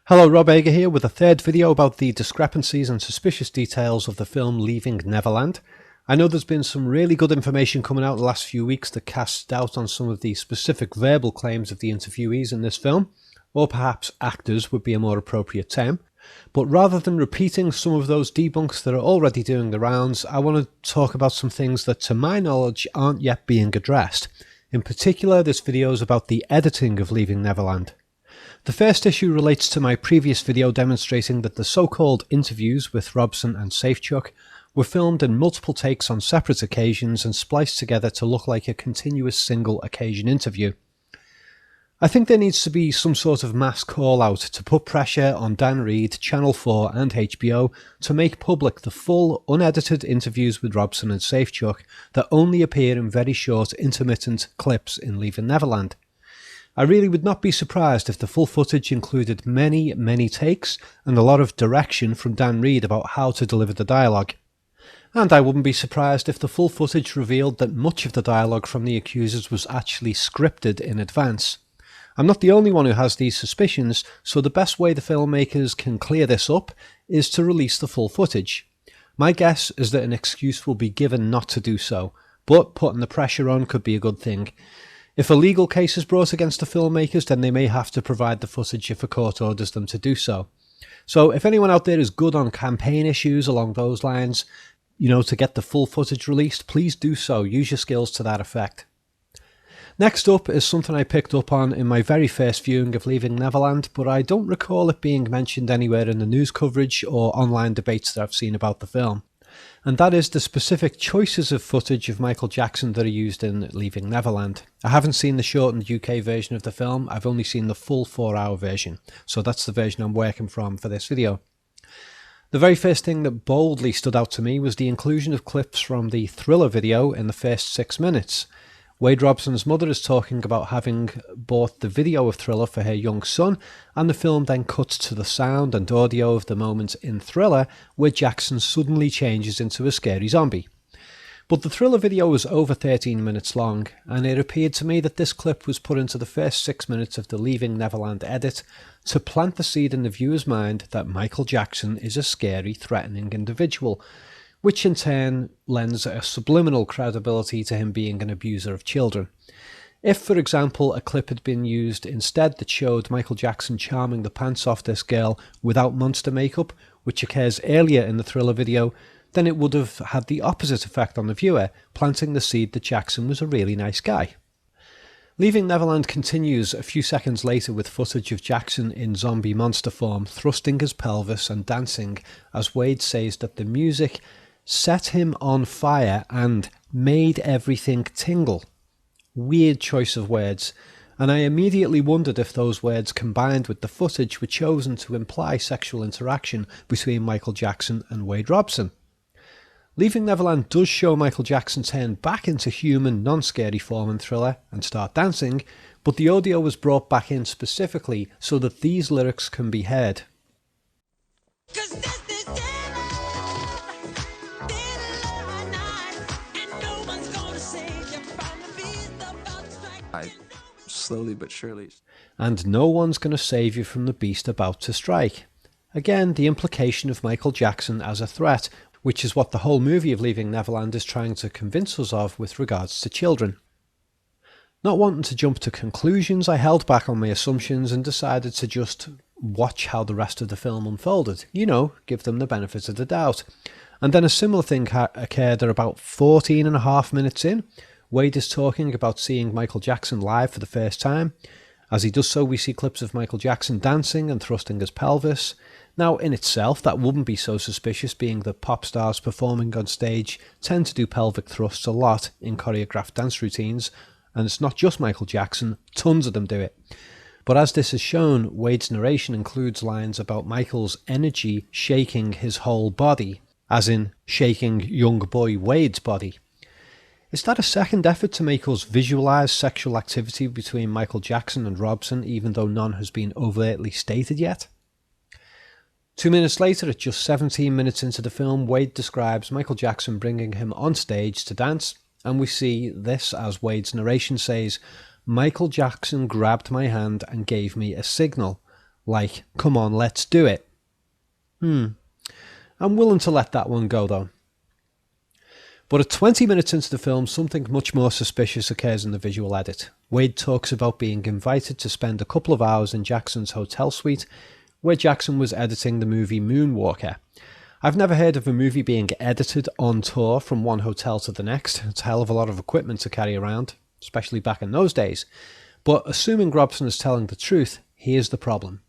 Hello, Rob Ager here with a third video about the discrepancies and suspicious details of the film Leaving Neverland. I know there's been some really good information coming out the last few weeks that casts doubt on some of the specific verbal claims of the interviewees in this film, or perhaps actors would be a more appropriate term. But rather than repeating some of those debunks that are already doing the rounds, I want to talk about some things that to my knowledge aren't yet being addressed. In particular, this video is about the editing of Leaving Neverland. The first issue relates to my previous video demonstrating that the so-called interviews with Robson and Safechuck were filmed in multiple takes on separate occasions and spliced together to look like a continuous single occasion interview. I think there needs to be some sort of mass call out to put pressure on Dan Reed, Channel 4 and HBO to make public the full unedited interviews with Robson and Safechuck that only appear in very short intermittent clips in Leaving Neverland. I really would not be surprised if the full footage included many takes and a lot of direction from Dan Reed about how to deliver the dialogue. And I wouldn't be surprised if the full footage revealed that much of the dialogue from the accusers was actually scripted in advance. I'm not the only one who has these suspicions, so the best way the filmmakers can clear this up is to release the full footage. My guess is that an excuse will be given not to do so, but putting the pressure on could be a good thing. If a legal case is brought against the filmmakers, then they may have to provide the footage if a court orders them to do so. So if anyone out there is good on campaign issues along those lines, to get the full footage released, please do so. Use your skills to that effect. Next up is something I picked up on in my very first viewing of Leaving Neverland, but I don't recall it being mentioned anywhere in the news coverage or online debates that I've seen about the film. And that is the specific choices of footage of Michael Jackson that are used in Leaving Neverland. I haven't seen the shortened UK version of the film, I've only seen the full 4-hour version, so that's the version I'm working from for this video. The very first thing that boldly stood out to me was the inclusion of clips from the Thriller video in the first 6 minutes. Wade Robson's mother is talking about having bought the video of Thriller for her young son, and the film then cuts to the sound and audio of the moment in Thriller where Jackson suddenly changes into a scary zombie. But the Thriller video was over 13 minutes long, and it appeared to me that this clip was put into the first 6 minutes of the Leaving Neverland edit to plant the seed in the viewer's mind that Michael Jackson is a scary, threatening individual, which in turn lends a subliminal credibility to him being an abuser of children. If, for example, a clip had been used instead that showed Michael Jackson charming the pants off this girl without monster makeup, which occurs earlier in the Thriller video, then it would have had the opposite effect on the viewer, planting the seed that Jackson was a really nice guy. Leaving Neverland continues a few seconds later with footage of Jackson in zombie monster form thrusting his pelvis and dancing as Wade says that the music set him on fire and made everything tingle. Weird choice of words, and I immediately wondered if those words combined with the footage were chosen to imply sexual interaction between Michael Jackson and Wade Robson. Leaving Neverland does show Michael Jackson turn back into human, non-scary form in Thriller and start dancing, but the audio was brought back in specifically so that these lyrics can be heard. Slowly but surely. And no one's going to save you from the beast about to strike. Again, the implication of Michael Jackson as a threat, which is what the whole movie of Leaving Neverland is trying to convince us of with regards to children. Not wanting to jump to conclusions, I held back on my assumptions and decided to just watch how the rest of the film unfolded. Give them the benefit of the doubt. And then a similar thing occurred at about 14.5 minutes in. Wade is talking about seeing Michael Jackson live for the first time. As he does so, we see clips of Michael Jackson dancing and thrusting his pelvis. Now, in itself, that wouldn't be so suspicious, being that pop stars performing on stage tend to do pelvic thrusts a lot in choreographed dance routines, and it's not just Michael Jackson, tons of them do it. But as this is shown, Wade's narration includes lines about Michael's energy shaking his whole body, as in shaking young boy Wade's body. Is that a second effort to make us visualise sexual activity between Michael Jackson and Robson, even though none has been overtly stated yet? 2 minutes later, at just 17 minutes into the film, Wade describes Michael Jackson bringing him on stage to dance, and we see this as Wade's narration says, Michael Jackson grabbed my hand and gave me a signal. Like, come on, let's do it. I'm willing to let that one go though. But at 20 minutes into the film, something much more suspicious occurs in the visual edit. Wade talks about being invited to spend a couple of hours in Jackson's hotel suite, where Jackson was editing the movie Moonwalker. I've never heard of a movie being edited on tour from one hotel to the next. It's a hell of a lot of equipment to carry around, especially back in those days. But assuming Robson is telling the truth, here's the problem.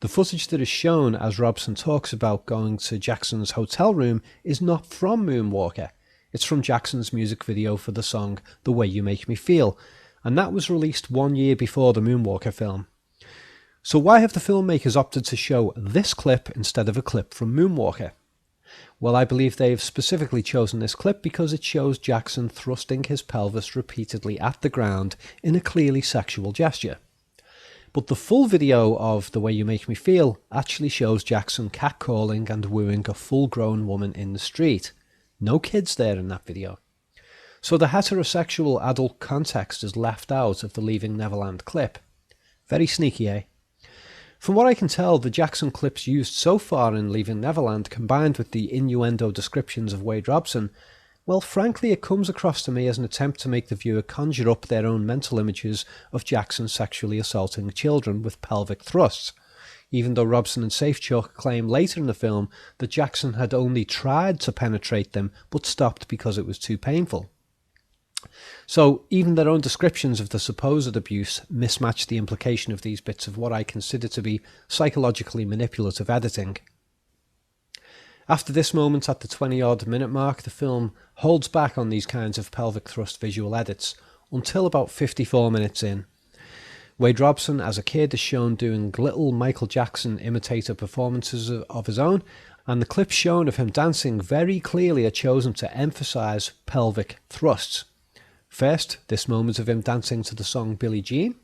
The footage that is shown as Robson talks about going to Jackson's hotel room is not from Moonwalker. It's from Jackson's music video for the song The Way You Make Me Feel, and that was released 1 year before the Moonwalker film. So why have the filmmakers opted to show this clip instead of a clip from Moonwalker? Well, I believe they've specifically chosen this clip because it shows Jackson thrusting his pelvis repeatedly at the ground in a clearly sexual gesture. But the full video of The Way You Make Me Feel actually shows Jackson catcalling and wooing a full-grown woman in the street. No kids there in that video. So the heterosexual adult context is left out of the Leaving Neverland clip. Very sneaky, eh? From what I can tell, the Jackson clips used so far in Leaving Neverland, combined with the innuendo descriptions of Wade Robson, well, frankly, it comes across to me as an attempt to make the viewer conjure up their own mental images of Jackson sexually assaulting children with pelvic thrusts, even though Robson and Safechuck claim later in the film that Jackson had only tried to penetrate them but stopped because it was too painful. So even their own descriptions of the supposed abuse mismatch the implication of these bits of what I consider to be psychologically manipulative editing. After this moment at the 20-odd minute mark, the film holds back on these kinds of pelvic thrust visual edits until about 54 minutes in. Wade Robson as a kid is shown doing little Michael Jackson imitator performances of his own, and the clips shown of him dancing very clearly are chosen to emphasise pelvic thrusts. First, this moment of him dancing to the song Billie Jean,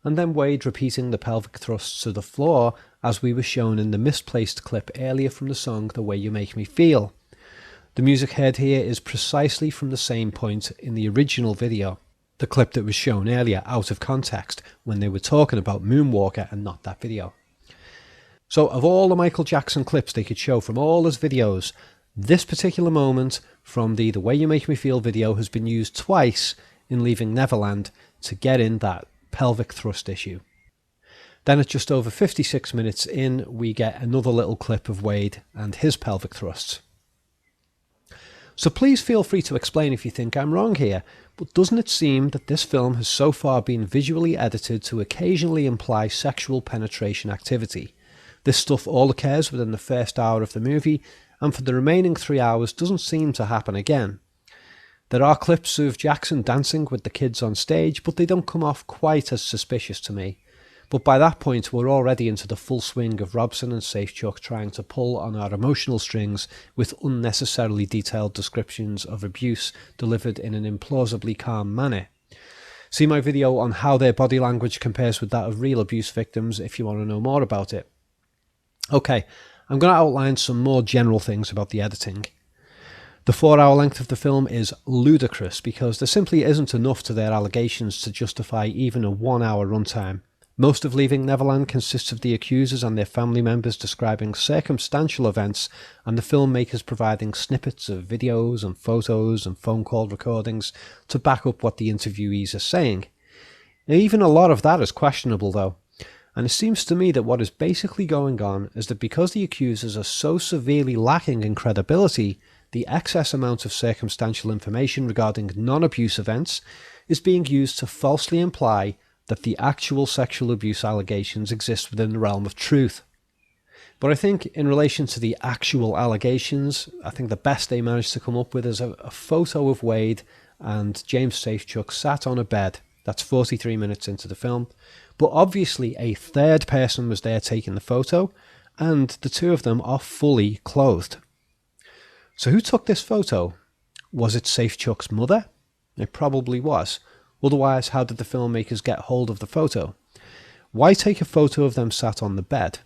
and then Wade repeating the pelvic thrusts to the floor as we were shown in the misplaced clip earlier from the song The Way You Make Me Feel. The music heard here is precisely from the same point in the original video, the clip that was shown earlier out of context when they were talking about Moonwalker and not that video. So of all the Michael Jackson clips they could show from all his videos, this particular moment from the Way You Make Me Feel video has been used twice in Leaving Neverland to get in that pelvic thrust issue. Then at just over 56 minutes in, we get another little clip of Wade and his pelvic thrusts. So please feel free to explain if you think I'm wrong here, but doesn't it seem that this film has so far been visually edited to occasionally imply sexual penetration activity? This stuff all occurs within the first hour of the movie, and for the remaining 3 hours doesn't seem to happen again. There are clips of Jackson dancing with the kids on stage, but they don't come off quite as suspicious to me. But by that point we're already into the full swing of Robson and Safechuck trying to pull on our emotional strings with unnecessarily detailed descriptions of abuse delivered in an implausibly calm manner. See my video on how their body language compares with that of real abuse victims if you want to know more about it. Okay, I'm going to outline some more general things about the editing. The 4-hour length of the film is ludicrous because there simply isn't enough to their allegations to justify even a 1-hour runtime. Most of Leaving Neverland consists of the accusers and their family members describing circumstantial events and the filmmakers providing snippets of videos and photos and phone call recordings to back up what the interviewees are saying. Even a lot of that is questionable though. And it seems to me that what is basically going on is that because the accusers are so severely lacking in credibility, the excess amount of circumstantial information regarding non-abuse events is being used to falsely imply that the actual sexual abuse allegations exist within the realm of truth. But I think in relation to the actual allegations, I think the best they managed to come up with is a photo of Wade and James Safechuck sat on a bed. That's 43 minutes into the film. But obviously a third person was there taking the photo, and the two of them are fully clothed. So who took this photo? Was it Safechuck's mother? It probably was. Otherwise, how did the filmmakers get hold of the photo? Why take a photo of them sat on the bed?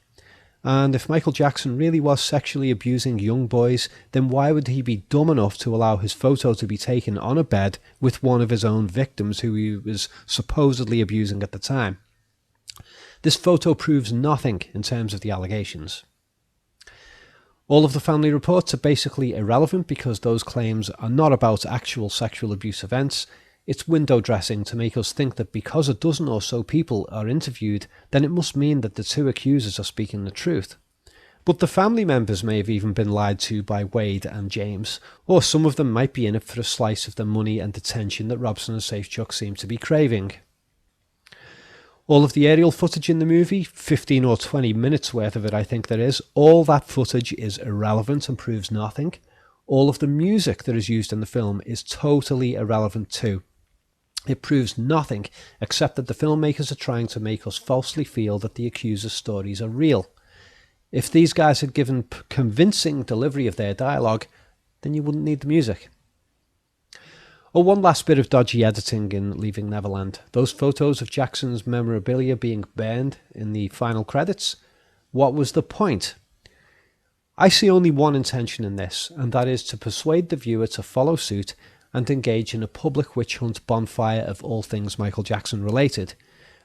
And if Michael Jackson really was sexually abusing young boys, then why would he be dumb enough to allow his photo to be taken on a bed with one of his own victims who he was supposedly abusing at the time? This photo proves nothing in terms of the allegations. All of the family reports are basically irrelevant because those claims are not about actual sexual abuse events. It's window dressing to make us think that because a dozen or so people are interviewed, then it must mean that the two accusers are speaking the truth. But the family members may have even been lied to by Wade and James, or some of them might be in it for a slice of the money and attention that Robson and Safechuck seem to be craving. All of the aerial footage in the movie, 15 or 20 minutes worth of it I think there is, all that footage is irrelevant and proves nothing. All of the music that is used in the film is totally irrelevant too. It proves nothing except that the filmmakers are trying to make us falsely feel that the accuser's stories are real. If these guys had given convincing delivery of their dialogue, then you wouldn't need the music. Oh, one last bit of dodgy editing in Leaving Neverland. Those photos of Jackson's memorabilia being burned in the final credits. What was the point? I see only one intention in this, and that is to persuade the viewer to follow suit and engage in a public witch hunt bonfire of all things Michael Jackson related.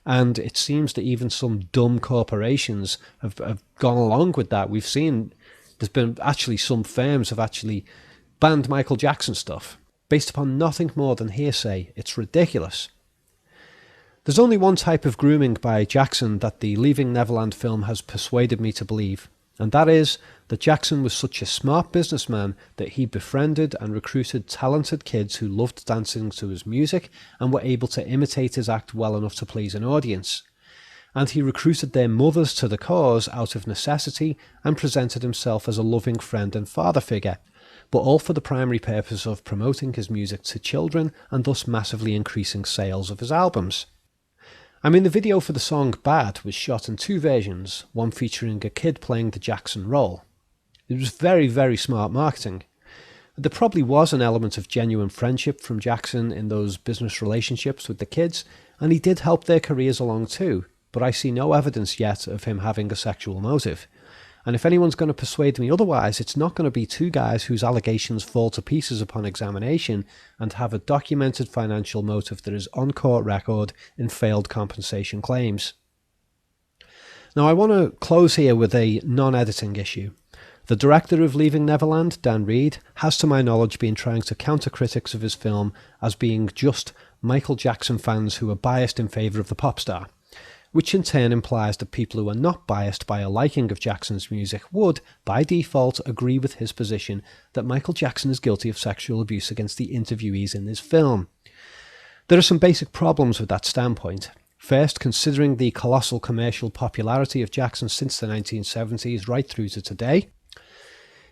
And it seems that even some dumb corporations have gone along with that. We've seen there's been actually some firms have actually banned Michael Jackson stuff based upon nothing more than hearsay. It's ridiculous. There's only one type of grooming by Jackson that the Leaving Neverland film has persuaded me to believe, and that is that Jackson was such a smart businessman that he befriended and recruited talented kids who loved dancing to his music and were able to imitate his act well enough to please an audience. And he recruited their mothers to the cause out of necessity and presented himself as a loving friend and father figure, but all for the primary purpose of promoting his music to children and thus massively increasing sales of his albums. I mean, the video for the song Bad was shot in two versions, one featuring a kid playing the Jackson role. It was very, very smart marketing. There probably was an element of genuine friendship from Jackson in those business relationships with the kids, and he did help their careers along too, but I see no evidence yet of him having a sexual motive. And if anyone's going to persuade me otherwise, it's not going to be two guys whose allegations fall to pieces upon examination and have a documented financial motive that is on court record in failed compensation claims. Now, I want to close here with a non-editing issue. The director of Leaving Neverland, Dan Reed, has to my knowledge been trying to counter critics of his film as being just Michael Jackson fans who are biased in favour of the pop star, which in turn implies that people who are not biased by a liking of Jackson's music would, by default, agree with his position that Michael Jackson is guilty of sexual abuse against the interviewees in his film. There are some basic problems with that standpoint. First, considering the colossal commercial popularity of Jackson since the 1970s right through to today,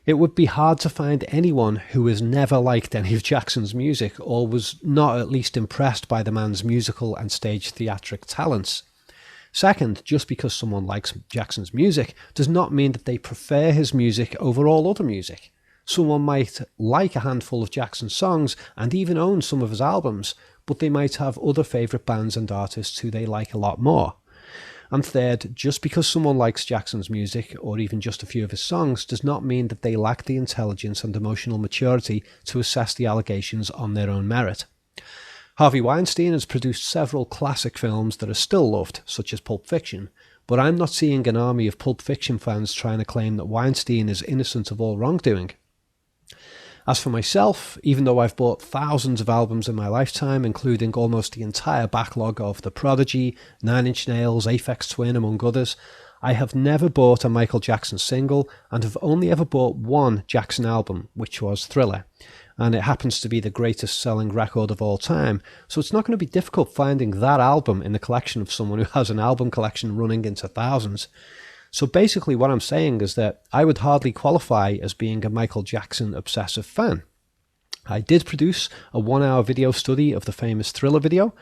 it would be hard to find anyone who has never liked any of Jackson's music or was not at least impressed by the man's musical and stage theatric talents. Second, just because someone likes Jackson's music does not mean that they prefer his music over all other music. Someone might like a handful of Jackson's songs and even own some of his albums, but they might have other favourite bands and artists who they like a lot more. And third, just because someone likes Jackson's music or even just a few of his songs does not mean that they lack the intelligence and emotional maturity to assess the allegations on their own merit. Harvey Weinstein has produced several classic films that are still loved, such as Pulp Fiction, but I'm not seeing an army of Pulp Fiction fans trying to claim that Weinstein is innocent of all wrongdoing. As for myself, even though I've bought thousands of albums in my lifetime, including almost the entire backlog of The Prodigy, Nine Inch Nails, Aphex Twin, among others, I have never bought a Michael Jackson single and have only ever bought one Jackson album, which was Thriller. And it happens to be the greatest selling record of all time, so it's not going to be difficult finding that album in the collection of someone who has an album collection running into thousands. So basically what I'm saying is that I would hardly qualify as being a Michael Jackson obsessive fan. I did produce a 1-hour video study of the famous Thriller video,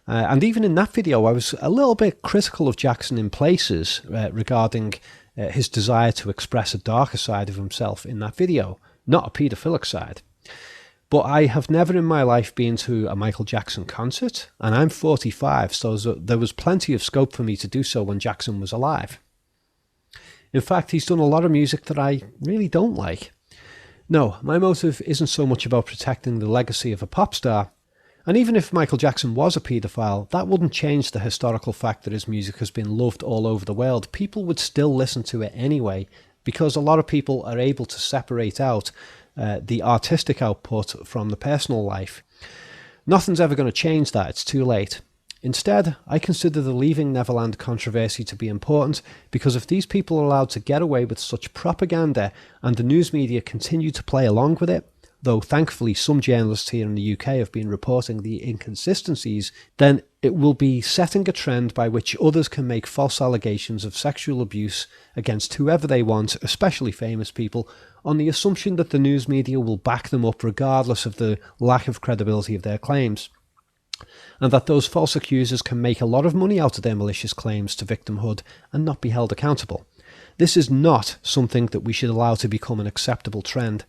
and even in that video I was a little bit critical of Jackson in places regarding his desire to express a darker side of himself in that video, not a paedophilic side. But I have never in my life been to a Michael Jackson concert, and I'm 45, so there was plenty of scope for me to do so when Jackson was alive. In fact, he's done a lot of music that I really don't like. No, my motive isn't so much about protecting the legacy of a pop star, And even if Michael Jackson was a paedophile, that wouldn't change the historical fact that his music has been loved all over the world. People would still listen to it anyway, because a lot of people are able to separate out the artistic output from the personal life. Nothing's ever going to change that, it's too late. Instead, I consider the Leaving Neverland controversy to be important because if these people are allowed to get away with such propaganda and the news media continue to play along with it, though thankfully some journalists here in the UK have been reporting the inconsistencies, then it will be setting a trend by which others can make false allegations of sexual abuse against whoever they want, especially famous people, on the assumption that the news media will back them up regardless of the lack of credibility of their claims. And that those false accusers can make a lot of money out of their malicious claims to victimhood and not be held accountable. This is not something that we should allow to become an acceptable trend.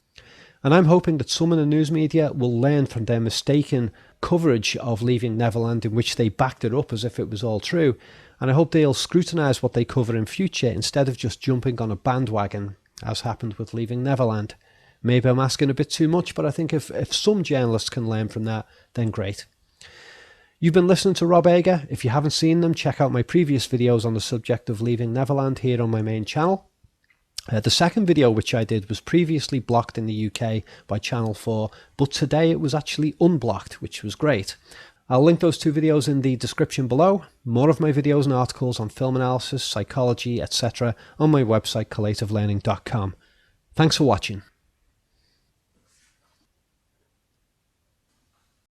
And I'm hoping that some in the news media will learn from their mistaken coverage of Leaving Neverland, in which they backed it up as if it was all true. And I hope they'll scrutinise what they cover in future instead of just jumping on a bandwagon, as happened with Leaving Neverland. Maybe I'm asking a bit too much, but I think if some journalists can learn from that, then great. You've been listening to Rob Ager. If you haven't seen them, check out my previous videos on the subject of Leaving Neverland here on my main channel. The second video which I did was previously blocked in the UK by Channel 4, but today it was actually unblocked, which was great. I'll link those two videos in the description below. More of my videos and articles on film analysis, psychology, etc. on my website collativelearning.com. Thanks for watching.